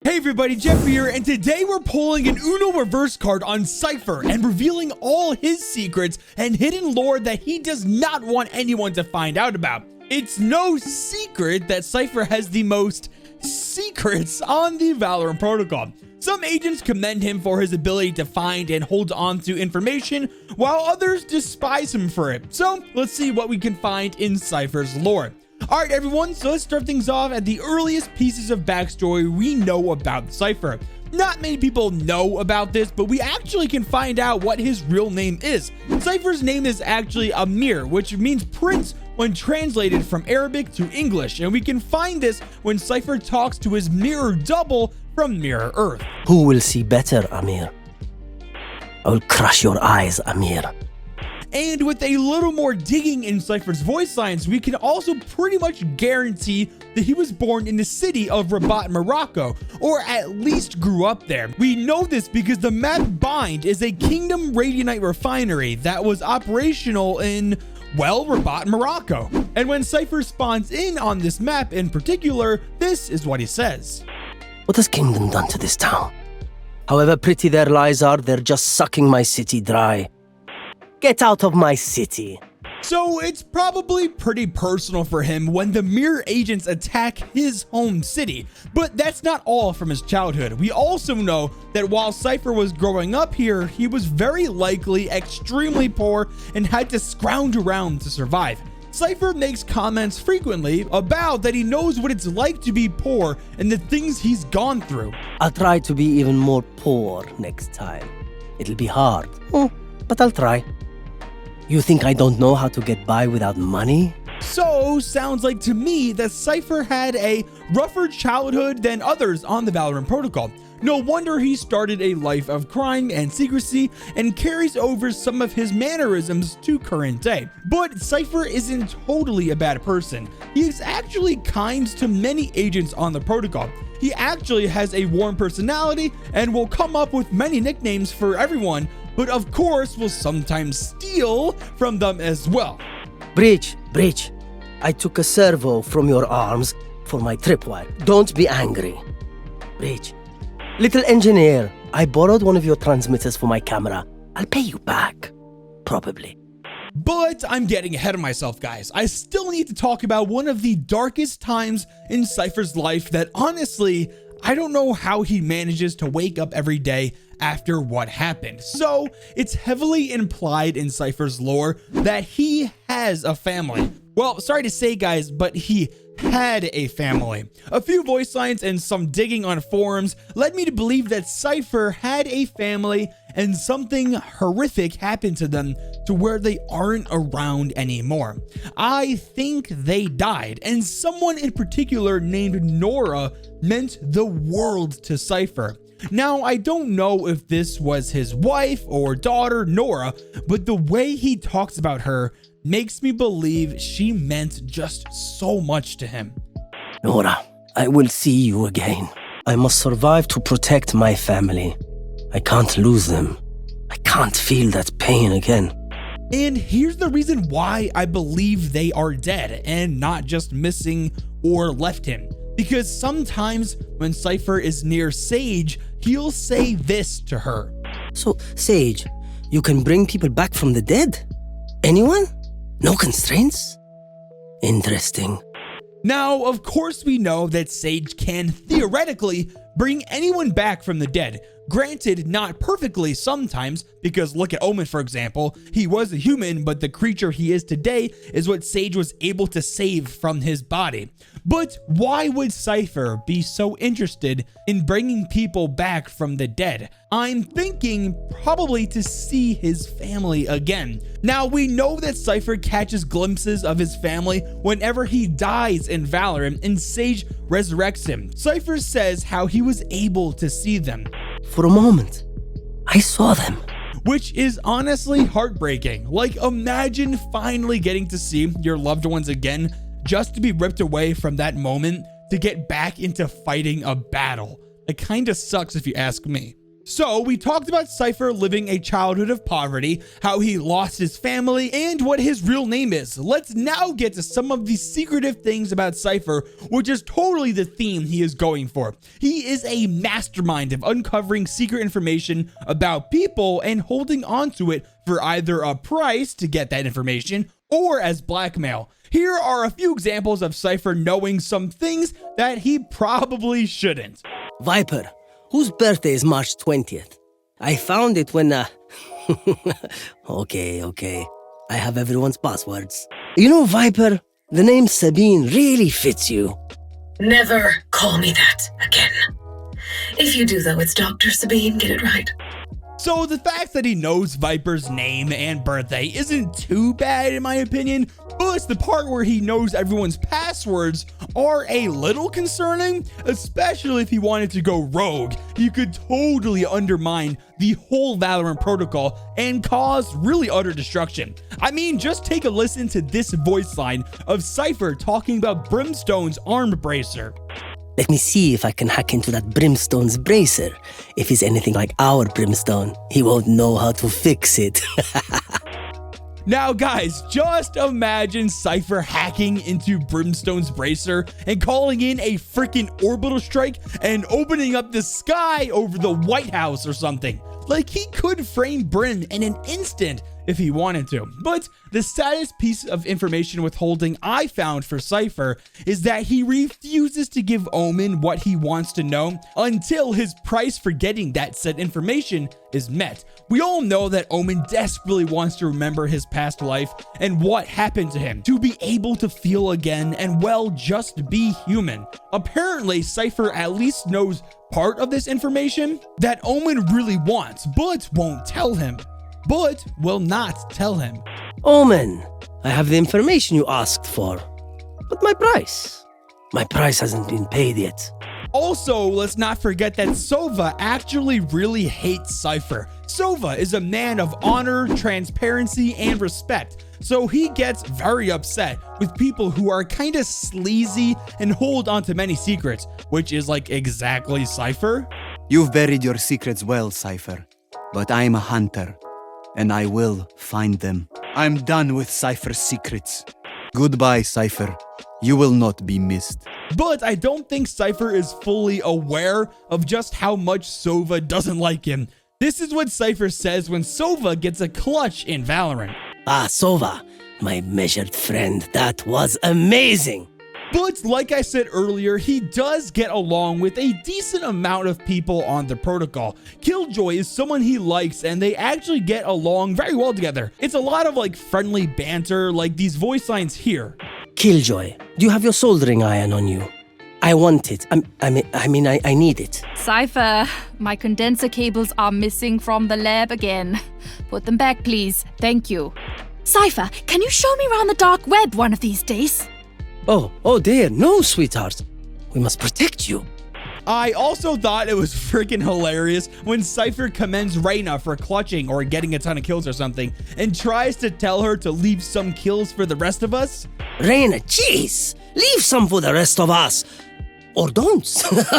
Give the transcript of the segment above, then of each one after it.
Hey everybody, Jeppy here, and today we're pulling an Uno reverse card on Cypher and revealing all his secrets and hidden lore that he does not want anyone to find out about. It's no secret that Cypher has the most secrets on the Valorant Protocol. Some agents commend him for his ability to find and hold on to information, while others despise him for it. So let's see what we can find in Cypher's lore. Alright everyone, so let's start things off at the earliest pieces of backstory we know about Cypher. Not many people know about this, but we actually can find out what his real name is. Cypher's name is actually Amir, which means prince when translated from Arabic to English, and we can find this when Cypher talks to his mirror double from Mirror Earth. Who will see better, Amir? I will crush your eyes, Amir. And with a little more digging in Cypher's voice lines, we can also pretty much guarantee that he was born in the city of Rabat, Morocco, or at least grew up there. We know this because the map Bind is a Kingdom Radianite refinery that was operational in, well, Rabat, Morocco. And when Cypher spawns in on this map in particular, this is what he says. What has Kingdom done to this town? However pretty their lies are, they're just sucking my city dry. Get out of my city. So it's probably pretty personal for him when the mirror agents attack his home city, but that's not all from his childhood. We also know that while Cypher was growing up here, he was very likely extremely poor and had to scrounge around to survive. Cypher makes comments frequently about that he knows what it's like to be poor and the things he's gone through. I'll try to be even more poor next time. It'll be hard, but I'll try. You think I don't know how to get by without money? So, sounds like to me that Cypher had a rougher childhood than others on the Valorant Protocol. No wonder he started a life of crime and secrecy and carries over some of his mannerisms to current day. But Cypher isn't totally a bad person. He is actually kind to many agents on the protocol. He actually has a warm personality and will come up with many nicknames for everyone, but of course will sometimes steal from them as well. Breach, I took a servo from your arms for my tripwire. Don't be angry. Breach, little engineer, I borrowed one of your transmitters for my camera. I'll pay you back. Probably. But I'm getting ahead of myself, guys. I still need to talk about one of the darkest times in Cypher's life that honestly, I don't know how he manages to wake up every day after what happened. So it's heavily implied in Cypher's lore that he has a family. Well, sorry to say guys, but he had a family. A few voice lines and some digging on forums led me to believe that Cypher had a family and something horrific happened to them to where they aren't around anymore. I think they died, and someone in particular named Nora meant the world to Cypher. Now, I don't know if this was his wife or daughter, Nora, but the way he talks about her makes me believe she meant just so much to him. Nora, I will see you again. I must survive to protect my family. I can't lose them. I can't feel that pain again. And here's the reason why I believe they are dead and not just missing or left him. Because sometimes when Cypher is near Sage, he'll say this to her. So, Sage, you can bring people back from the dead? Anyone? No constraints? Interesting. Now, of course we know that Sage can theoretically bring anyone back from the dead. Granted, not perfectly sometimes, because look at Omen for example. He was a human, but the creature he is today is what Sage was able to save from his body. But why would Cypher be so interested in bringing people back from the dead? I'm thinking probably to see his family again. Now, we know that Cypher catches glimpses of his family whenever he dies in Valorant and Sage resurrects him. Cypher says how he was able to see them. For a moment, I saw them. Which is honestly heartbreaking. Like, imagine finally getting to see your loved ones again just to be ripped away from that moment to get back into fighting a battle. It kinda sucks if you ask me. So we talked about Cypher living a childhood of poverty, how he lost his family, and what his real name is. Let's now get to some of the secretive things about Cypher, which is totally the theme he is going for. He is a mastermind of uncovering secret information about people and holding onto it for either a price to get that information or as blackmail. Here are a few examples of Cypher knowing some things that he probably shouldn't. Viper, whose birthday is March 20th? I found it when, Okay. I have everyone's passwords. You know, Viper, the name Sabine really fits you. Never call me that again. If you do, though, it's Dr. Sabine, get it right. So the fact that he knows Viper's name and birthday isn't too bad in my opinion, but it's the part where he knows everyone's passwords are a little concerning, especially if he wanted to go rogue. He could totally undermine the whole Valorant Protocol and cause really utter destruction. I mean, just take a listen to this voice line of Cypher talking about Brimstone's arm bracer. Let me see if I can hack into that Brimstone's bracer. If he's anything like our Brimstone, he won't know how to fix it. Now guys, just imagine Cypher hacking into Brimstone's bracer and calling in a freaking orbital strike and opening up the sky over the White House or something. Like, he could frame Brim in an instant if he wanted to. But the saddest piece of information withholding I found for Cypher is that he refuses to give Omen what he wants to know until his price for getting that said information is met. We all know that Omen desperately wants to remember his past life and what happened to him, to be able to feel again and, well, just be human. Apparently, Cypher at least knows part of this information that Omen really wants, but won't tell him. But will not tell him. Omen, I have the information you asked for. But my price? My price hasn't been paid yet. Also, let's not forget that Sova actually really hates Cypher. Sova is a man of honor, transparency, and respect, so he gets very upset with people who are kind of sleazy and hold on to many secrets, which is like exactly Cypher. You've buried your secrets well, Cypher, but I'm a hunter, and I will find them. I'm done with Cypher's secrets. Goodbye, Cypher. You will not be missed. But I don't think Cypher is fully aware of just how much Sova doesn't like him. This is what Cypher says when Sova gets a clutch in Valorant. Ah, Sova, my measured friend, that was amazing. But like I said earlier, he does get along with a decent amount of people on the protocol. Killjoy is someone he likes and they actually get along very well together. It's a lot of like friendly banter, like these voice lines here. Killjoy, do you have your soldering iron on you? I want it. I need it. Cypher, my condenser cables are missing from the lab again. Put them back, please. Thank you. Cypher, can you show me around the dark web one of these days? Oh dear, no, sweetheart. We must protect you. I also thought it was freaking hilarious when Cypher commends Reyna for clutching or getting a ton of kills or something and tries to tell her to leave some kills for the rest of us. Reyna, jeez, leave some for the rest of us. Or don't.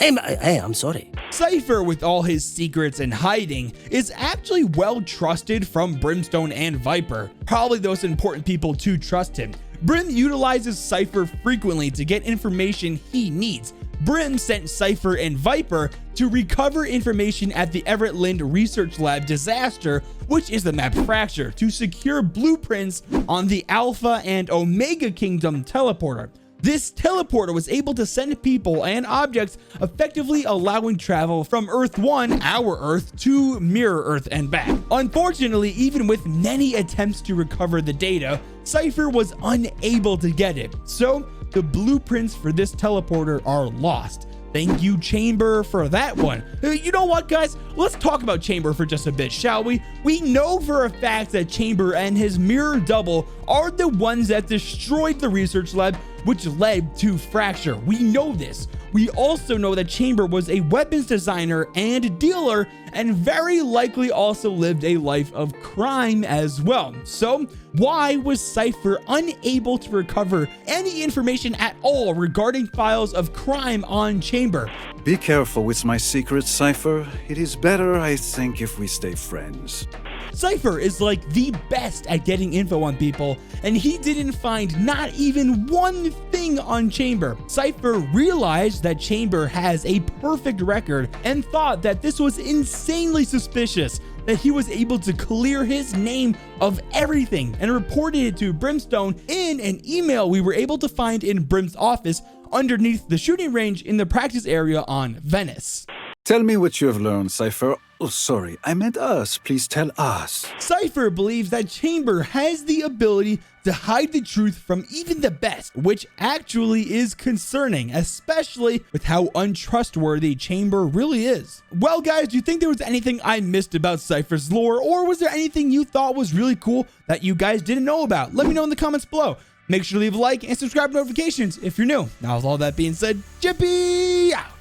I'm sorry. Cypher, with all his secrets and hiding, is actually well trusted from Brimstone and Viper, probably the most important people to trust him. Brim utilizes Cypher frequently to get information he needs. Brim sent Cypher and Viper to recover information at the Everett Lind Research Lab disaster, which is the map Fracture, to secure blueprints on the Alpha and Omega Kingdom teleporter. This teleporter was able to send people and objects, effectively allowing travel from Earth 1, our Earth, to Mirror Earth and back. Unfortunately, even with many attempts to recover the data, Cypher was unable to get it. So the blueprints for this teleporter are lost. Thank you, Chamber, for that one. You know what, guys? Let's talk about Chamber for just a bit, shall we? We know for a fact that Chamber and his mirror double are the ones that destroyed the research lab which led to Fracture. We know this. We also know that Chamber was a weapons designer and dealer, and very likely also lived a life of crime as well. So why was Cypher unable to recover any information at all regarding files of crime on Chamber? Be careful with my secrets, Cypher. It is better, I think, if we stay friends. Cypher is like the best at getting info on people, and he didn't find not even one thing on Chamber. Cypher realized that Chamber has a perfect record and thought that this was insanely suspicious, that he was able to clear his name of everything, and reported it to Brimstone in an email we were able to find in Brim's office underneath the shooting range in the practice area on Venice. Tell me what you have learned, Cypher. Oh, sorry, I meant us. Please tell us. Cypher believes that Chamber has the ability to hide the truth from even the best, which actually is concerning, especially with how untrustworthy Chamber really is. Well, guys, do you think there was anything I missed about Cypher's lore, or was there anything you thought was really cool that you guys didn't know about? Let me know in the comments below. Make sure to leave a like and subscribe to notifications if you're new. Now, with all that being said, Jeppy out.